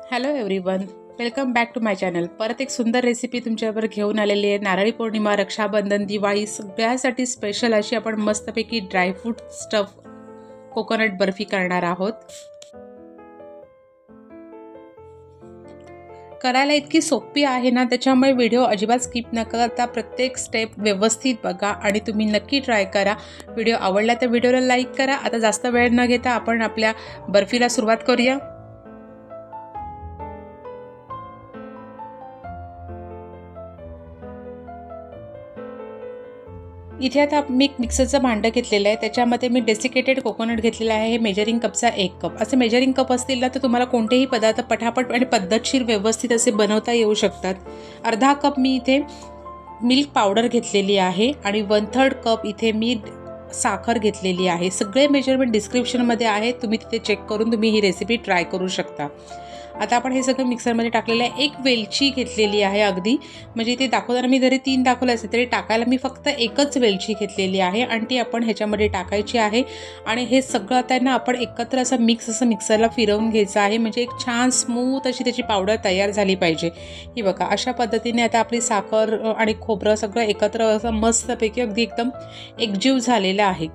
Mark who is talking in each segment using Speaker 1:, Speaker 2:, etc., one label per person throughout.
Speaker 1: Hello everyone, welcome back to my channel. परत एक सुंदर रेसिपी तुमच्यावर घेऊन आलेली आहे। नारळी पौर्णिमा, रक्षाबंधन, दिवाळी सगळ्यासाठी स्पेशल अशी आपण मस्तपैकी ड्रायफ्रूट स्टफ कोकोनट बर्फी करणार आहोत। करायला इतकी सोपी आहे ना, त्याच्यामुळे व्हिडिओ अजिबात स्किप न करता प्रत्येक स्टेप व्यवस्थित बघा आणि तुम्ही नक्की ट्राय करा। व्हिडिओ आवडला तर व्हिडिओला लाईक करा। आता जास्त वेळ न घेता आपण आपल्या बर्फीला सुरुवात करूया। इथे आता मी मिक्सरचं भांडं घेतलेलं आहे, त्याच्यामध्ये मी डेसिकेटेड कोकोनट घेतलेला आहे। हे मेजरिंग कपचा 1 कप। असे मेजरिंग कप असतील ना तर तुम्हाला कोणतेही पदार्थ पटापट आणि पद्धतशीर व्यवस्थित असे बनवता येऊ शकतात। अर्धा कप मी इथे मिल्क पावडर घेतलेली आहे आणि 1/3 कप इथे मी साखर घेतलेली आहे। सगळे मेजरमेंट डिस्क्रिप्शनमध्ये आहे, तुम्ही तिथे चेक करून तुम्ही ही रेसिपी ट्राय करू शकता। आता आपण हे सगळं मिक्सरमध्ये टाकलेलं आहे। एक वेलची घेतलेली आहे अगदी, म्हणजे इथे दाखवताना मी जरी 3 दाखवले असेल तरी टाकायला मी फक्त एकच वेलची घेतलेली आहे आणि ती आपण ह्याच्यामध्ये टाकायची आहे। आणि हे सगळं आता ना आपण एकत्र असं मिक्सरला फिरवून घ्यायचं आहे, म्हणजे एक छान स्मूथ अशी त्याची पावडर तयार झाली पाहिजे। ही बघा, अशा पद्धतीने आता आपली साखर आणि खोबरं सगळं एकत्र असं मस्तपैकी अगदी एकदम एकजीव झालेलं आहे।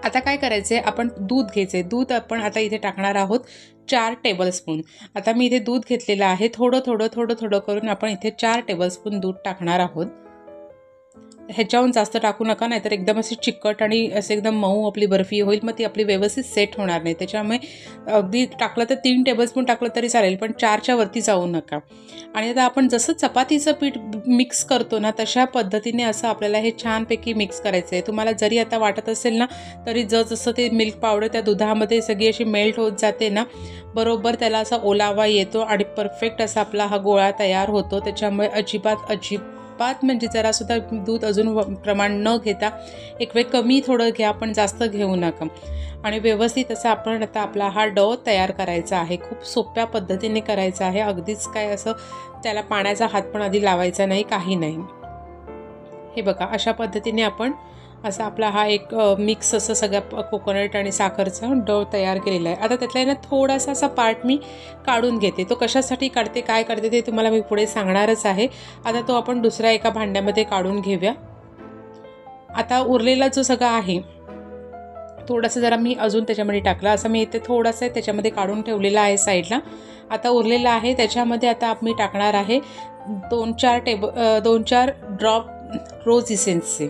Speaker 1: आता काय करायचं आहे, आपण दूध घ्यायचं आहे। दूध आपण आता इथे टाकणार आहोत 4 टेबलस्पून। आता मी इथे दूध घेतलेलं आहे, थोडं करून आपण इथे 4 टेबलस्पून दूध टाकणार आहोत। ह्याच्याहून जास्त टाकू नका, नाहीतर एकदम अशी चिकट आणि असे एकदम मऊ आपली बर्फी होईल, मग ती आपली व्यवस्थित सेट होणार नाही। त्याच्यामुळे अगदी टाकलं तर 3 टेबलस्पून टाकलं तरी चालेल, पण 4च्या वरती जाऊ नका। आणि आता आपण जसं चपातीचं पीठ मिक्स करतो ना, तशा पद्धतीने असं आपल्याला हे छानपैकी मिक्स करायचं आहे। तुम्हाला जरी आता वाटत असेल ना, तरी जसं ते मिल्क पावडर त्या दुधामध्ये सगळी अशी मेल्ट होत जाते ना, बरोबर त्याला असा ओलावा येतो आणि परफेक्ट असा आपला हा गोळा तयार होतो। त्याच्यामुळे अजिबात म्हणजे जरासुद्धा दूध अजून प्रमाण न घेता एक वेळ कमी थोडं घ्या, पण जास्त घेऊ नका। आणि व्यवस्थित असं आपण आता आपला हा डो तयार करायचा आहे। खूप सोप्या पद्धतीने करायचा आहे, अगदीच काय असं त्याला पाण्याचा हात पण आधी लावायचा नाही, काही नाही। हे बघा, अशा पद्धतीने आपण असा आपला हा एक मिक्स असं सगळ्या कोकोनट आणि साखरचा डो तयार केलेला आहे। आता त्यातला ना थोडासा असा पार्ट मी काढून घेते। तो कशासाठी काढते, काय काढते ते तुम्हाला मी पुढे सांगणारच आहे। आता तो आपण दुसऱ्या एका भांड्यामध्ये काढून घेऊया। आता उरलेला जो सगळा आहे थोडासा जरा मी अजून त्याच्यामध्ये टाकला, असं मी इथे थोडासा त्याच्यामध्ये काढून ठेवलेला आहे साईडला। आता उरलेला आहे त्याच्यामध्ये आता मी टाकणार आहे 2-4 ड्रॉप रोज इसेन्सचे।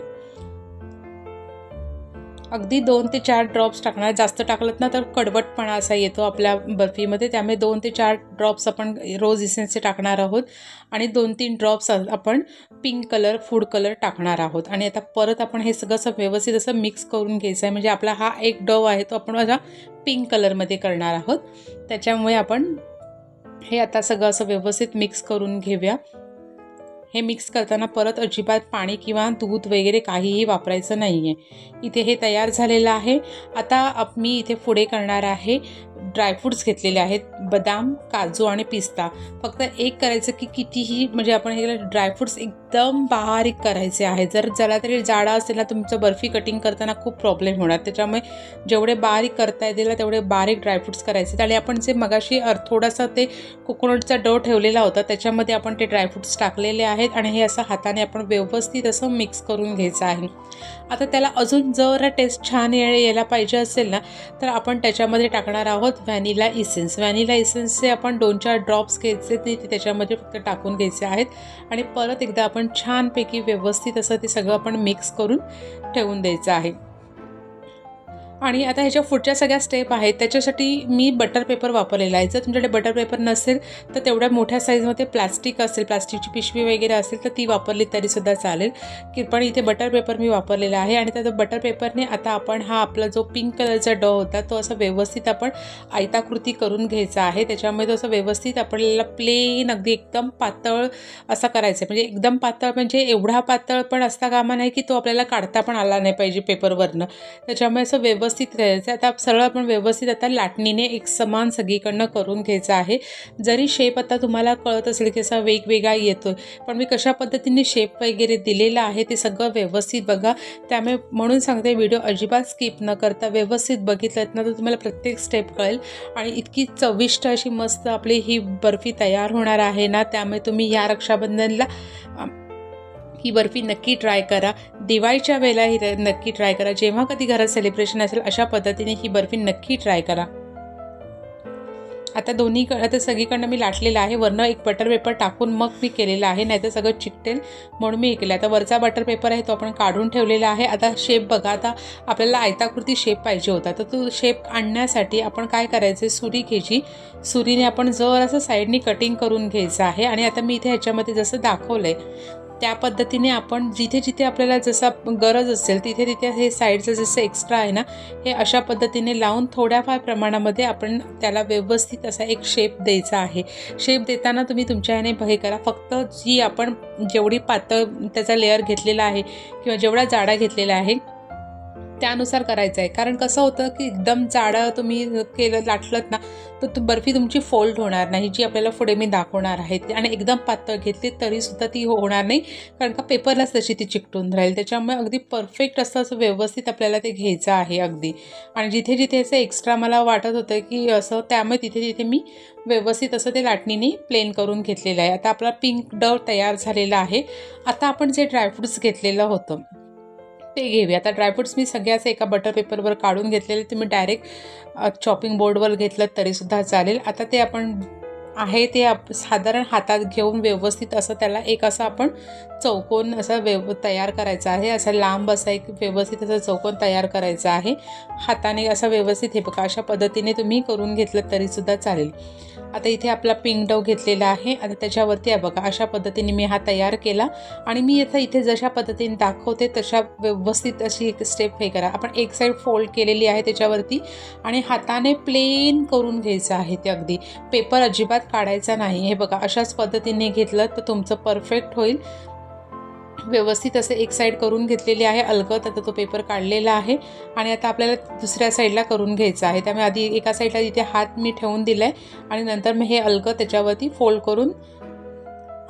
Speaker 1: अगदी 2 ते 4 ड्रॉप्स टाकणार। जास्त टाकलं ना तर कडवटपणा असा येतो आपल्या बर्फीमध्ये, त्यामुळे 2 ते 4 ड्रॉप्स आपण रोज इसेन्सचे टाकणार आहोत आणि 2-3 ड्रॉप्स आपण पिंक कलर फूड कलर टाकणार आहोत। आणि आता परत आपण हे सगळं असं व्यवस्थित असं मिक्स करून घ्यायचं आहे, म्हणजे आपला हा एक डो आहे तो आपण असा पिंक कलरमध्ये करणार आहोत। त्याच्यामुळे आपण हे आता सगळं असं व्यवस्थित मिक्स करून घेऊया। हे मिक्स करताना परत अजिबात पाणी किंवा दूध वगैरे काहीही वापरायचं नाही आहे। इथे हे तयार झालेलं आहे। आता मी इथे पुढे करणार आहे, ड्रायफ्रूट्स घेतलेले आहेत, बदाम, काजू आणि पिस्ता। फक्त एक करायचं की कितीही म्हणजे आपण हे ड्रायफ्रूट्स एकदम बारीक करायचे आहे। जर जरा तरी जाडा असेल ना, तुमचं बर्फी कटिंग करताना खूप प्रॉब्लेम होणार। त्याच्यामुळे जेवढे बारीक करता येतील तेवढे बारीक ड्रायफ्रूट्स करायचे। आणि आपण जे मगाशी थोडासा ते कोकोनटचा डो ठेवलेला होता त्याच्यामध्ये आपण ते ड्रायफ्रूट्स टाकलेले आहेत आणि हे असं हाताने आपण व्यवस्थित असं मिक्स करून घ्यायचं आहे। आता त्याला अजून जरा टेस्ट छान यायला पाहिजे असेल ना, तर आपण त्याच्यामध्ये टाकणार आहोत व्हॅनिला इसेन्स। व्हॅनिला इसेन्सचे आपण 2-4 ड्रॉप्स घ्यायचे, ते त्याच्यामध्ये फक्त टाकून घ्यायचे आहेत आणि परत एकदा आपण छानपैकी व्यवस्थित असं ते सगळं आपण मिक्स करून ठेवून द्यायचं आहे। आणि आता ह्याच्या पुढच्या सगळ्या स्टेप आहेत, त्याच्यासाठी मी बटर पेपर वापरलेला आहे। जर तुमच्याकडे बटर पेपर नसेल तर तेवढ्या मोठ्या साईजमध्ये प्लास्टिक असेल, प्लास्टिकची पिशवी वगैरे असेल तर ती वापरली तरीसुद्धा चालेल, की पण इथे बटर पेपर मी वापरलेला आहे। आणि त्या बटर पेपरने आता आपण हा आपला जो पिंक कलरचा डो होता तो असं व्यवस्थित आपण आयताकृती करून घ्यायचा आहे। त्याच्यामुळे तो असं व्यवस्थित आपल्याला प्लेन अगदी एकदम पातळ असा करायचा आहे, म्हणजे एकदम पातळ म्हणजे एवढा पातळ पण असता कामा नाही की तो आपल्याला काढता पण आला नाही पाहिजे पेपरवरनं। त्याच्यामुळे असं व्यवस्थित करायचं आहे। आता सरळ आपण व्यवस्थित आता लाटणीने एक समान सगळीकडनं करून घ्यायचं आहे। जरी शेप आता तुम्हाला कळत असेल की असा वेगवेगळा येतो, पण मी कशा पद्धतीने शेप वगैरे दिलेला आहे ते सगळं व्यवस्थित बघा। त्यामुळे म्हणून सांगते, व्हिडिओ अजिबात स्किप न करता व्यवस्थित बघितलं ना तर तुम्हाला प्रत्येक स्टेप कळेल आणि इतकी चविष्ट अशी मस्त आपली ही बर्फी तयार होणार आहे ना। त्यामुळे तुम्ही या रक्षाबंधनला ही बर्फी नक्की ट्राय करा, दिवाळीच्या वेळेला ही नक्की ट्राय करा, जेव्हा कधी घरात सेलिब्रेशन असेल अशा पद्धतीने ही बर्फी नक्की ट्राय करा। आता सगळीकडनं मी लाटलेलं आहे, वरनं एक बटर पेपर टाकून मग मी केलेलं आहे, नाहीतर सगळं चिकटेल म्हणून मी हे केलं। आता वरचा बटर पेपर आहे तो आपण काढून ठेवलेला आहे। आता शेप बघा, आता आपल्याला आयताकृती शेप पाहिजे होता, तर तो शेप आणण्यासाठी आपण काय करायचं, सुरी घ्यायची, सुरीने आपण जरासं साईडनी कटिंग करून घ्यायचं आहे। आणि आता मी इथे ह्याच्यामध्ये जसं दाखवलं आहे त्या पद्धतीने आपण जिथे जिथे आपल्याला जसा गरज असेल तिथे तिथे हे साईडचं जसं एक्स्ट्रा आहे ना, हे अशा पद्धतीने लावून थोड्याफार प्रमाणामध्ये आपण त्याला व्यवस्थित असा एक शेप द्यायचा आहे। शेप देताना तुम्ही तुमच्या ह्याने हे करा, फक्त जी आपण जेवढी पातळ त्याचा लेअर घेतलेला आहे किंवा जेवढा जाडा घेतलेला आहे त्यानुसार करायचं आहे। कारण कसं होतं की एकदम जाडं तुम्ही लाटलत ना तर बर्फी तुमची फोल्ड होणार नाही, जी आपल्याला पुढे मी दाखवणार आहे। आणि एकदम पातळ घेतली तरीसुद्धा ती होणार नाही, कारण का पेपरलाच तशी ती चिकटून राहील। त्याच्यामुळे अगदी परफेक्ट असं व्यवस्थित आपल्याला ते घ्यायचं आहे अगदी। आणि जिथे जिथे असं एक्स्ट्रा मला वाटत होतं की असं, त्यामुळे तिथे तिथे मी व्यवस्थित असं ते लाटणीने प्लेन करून घेतलेलं आहे। आता आपला पिंक डव तयार झालेला आहे। आता आपण जे ड्रायफ्रूट्स घेतलेलं होतं ते घेऊया। आता ड्रायफ्रूट्स मी सगळ्याच एका बटर पेपरवर काढून घेतलेले, तुम्ही डायरेक्ट चॉपिंग बोर्डवर घेतलं तरीसुद्धा चालेल। आता ते आपण आहे ते साधारण हातात घेऊन व्यवस्थित असं त्याला एक असं आपण चौकोन असा तयार करायचा आहे। असा लांब असा एक व्यवस्थित असा चौकोन तयार करायचा आहे हाताने असा व्यवस्थित। हे बघा, अशा पद्धतीने तुम्ही करून घेतलं तरीसुद्धा चालेल। आता इथे आपला पिंक डव घेतलेला आहे, आता त्याच्यावरती आहे बघा अशा पद्धतीने मी हा तयार केला। आणि मी आता इथे जशा पद्धतीने दाखवते तशा व्यवस्थित अशी एक स्टेप हे करा। आपण एक साईड फोल्ड केलेली आहे त्याच्यावरती आणि हाताने प्लेन करून घ्यायचं आहे ते, अगदी पेपर अजिबात काढायचा नाही। हे बघा, अशाच पद्धतीने घेतलं तर तुमचं परफेक्ट होईल। व्यवस्थित असं एक साईड करून घेतलेली आहे अलगद, आता तो पेपर काढलेला आहे आणि आता आपल्याला दुसऱ्या साईडला करून घ्यायचं आहे। त्यामुळे आधी एका साईडला इथे हात मी ठेवून दिलाय आणि नंतर मी हे अलगद त्याच्यावरती फोल्ड करून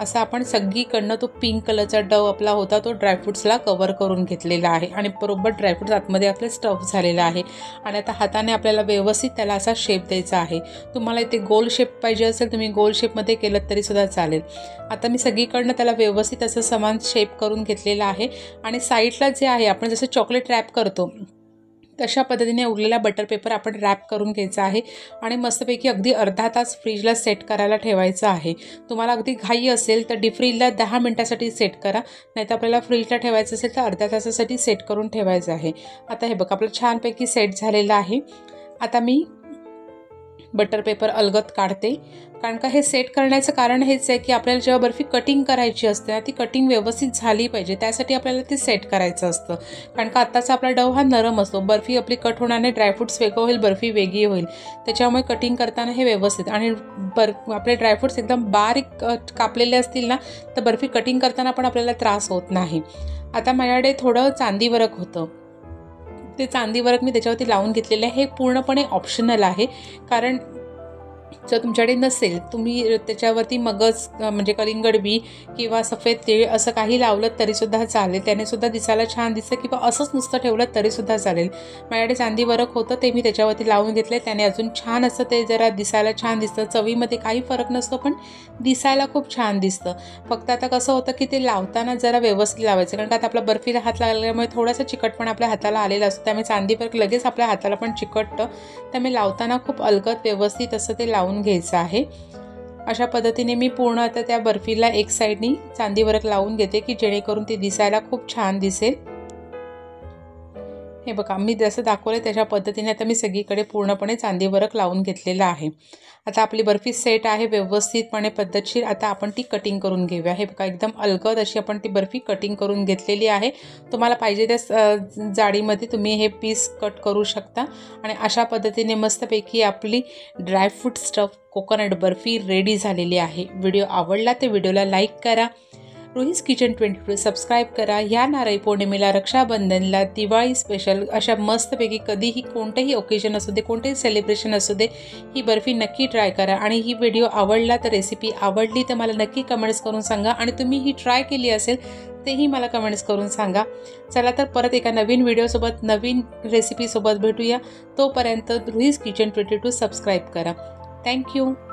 Speaker 1: असं आपण सगळीकडनं तो पिंक कलरचा डव आपला होता तो ड्रायफ्रूट्सला कवर करून घेतलेला आहे आणि बरोबर ड्रायफ्रूट्स आतमध्ये आपले स्टफ झालेला आहे। आणि आता हाताने आपल्याला व्यवस्थित त्याला असा शेप द्यायचा आहे। तुम्हाला इथे गोल शेप पाहिजे असेल तुम्ही गोल शेपमध्ये केलं तरीसुद्धा चालेल। आता मी सगळीकडनं त्याला व्यवस्थित असं समान शेप करून घेतलेला आहे आणि साईडला जे आहे आपण जसं चॉकलेट रॅप करतो तशा पद्धतीने उरलेला बटर पेपर आपण रॅप करून घ्यायचा आहे आणि मस्तपैकी अगदी अर्धा तास फ्रीजला सेट करायला ठेवायचं आहे। तुम्हाला अगदी घाई असेल तर डीप फ्रीजला 10 मिनिटासाठी सेट करा, नाहीतर आपल्याला फ्रीजला ठेवायचं असेल तर अर्ध्या तासासाठी सेट करून ठेवायचं आहे। आता हे बघा आपलं छानपैकी सेट झालेलं आहे। आता मी बटर पेपर अलगद काढते, कारण का हे सेट करण्याचं कारण हेच आहे की आपल्याला जेव्हा बर्फी कटिंग करायची असते ना ती कटिंग व्यवस्थित झाली पाहिजे, त्यासाठी आपल्याला ते सेट करायचं असतं। कारण का आत्ताचा आपला डव हा नरम असतो, बर्फी आपली कट होण्याने ड्रायफ्रूट्स वेगळं होईल, बर्फी वेगळी होईल, त्याच्यामुळे कटिंग करताना हे व्यवस्थित। आणि आपले ड्रायफ्रूट्स एकदम बारीक कापलेले असतील ना तर बर्फी कटिंग करताना पण आपल्याला त्रास होत नाही। आता माझ्याकडे थोडं चांदी वर्क होतं, ते चांदी वर्क मी त्याच्यावरती लावून घेतलेलं आहे। हे पूर्णपणे ऑप्शनल आहे, कारण जर तुमच्याकडे नसेल तुम्ही त्याच्यावरती मगज म्हणजे कलिंगड बी किंवा सफेद तीळ असं काही लावलं तरीसुद्धा चालेल, त्यानेसुद्धा दिसायला छान दिसतं, किंवा असंच नुसतं ठेवलं तरीसुद्धा चालेल। माझ्याकडे चांदी वर्क होतं ते मी त्याच्यावरती लावून घेतलं, त्याने अजून छान असं ते जरा दिसायला छान दिसतं। चवीमध्ये काही फरक नसतो पण दिसायला खूप छान दिसतं। फक्त आता कसं होतं की ते लावताना जरा व्यवस्थित लावायचं, कारण का आता आपला बर्फीला हात लागल्यामुळे थोडासा चिकटपणा आपल्या हाताला आलेला असतो, त्यामुळे चांदी वर्क लगेच आपल्या हाताला पण चिकटतं, त्यामुळे लावताना खूप अलगद व्यवस्थित असं ते लावून घ्यायचं आहे। अशा पद्धतीने मी पूर्ण आता त्या बर्फीला एक साईडनी चांदी वर्क लावून घेते की जेणेकरून ती दिसायला खूप छान दिसेल। हे बघा मी जसं दाखवलं त्याच्या पद्धतीने आता मी सगळीकडे पूर्णपणे चांदी वर्क लावून घेतलेलं आहे। आता आपली बर्फी सेट आहे व्यवस्थितपणे पद्धतशीर। आता आपण ती कटिंग करून घेऊया। हे बघा एकदम अलगद अशी आपण ती बर्फी कटिंग करून घेतलेली आहे। तुम्हाला पाहिजे त्या जाडीमध्ये तुम्ही हे पीस कट करू शकता आणि अशा पद्धतीने मस्तपैकी आपली dry fruit stuff coconut barfi ready झालेली आहे। व्हिडिओ आवडला तर व्हिडिओला लाईक करा, रुहीज किचन 22 सबस्क्राईब करा. ह्या नारळी पौर्णिमेला, रक्षाबंधनला, दिवाळी स्पेशल अशा मस्तपैकी कधीही कोणतेही ओकेजन असू दे, कोणतेही सेलिब्रेशन असू दे, ही बर्फी नक्की ट्राय करा. आणि ही व्हिडिओ आवडला तर, रेसिपी आवडली तर मला नक्की कमेंट्स करून सांगा. आणि तुम्ही ही ट्राय केली असेल तेही मला कमेंट्स करून सांगा. चला तर परत एका नवीन व्हिडिओसोबत, नवीन रेसिपीसोबत भेटूया. तोपर्यंत रुहीज किचन 22 सबस्क्राईब करा. थँक्यू.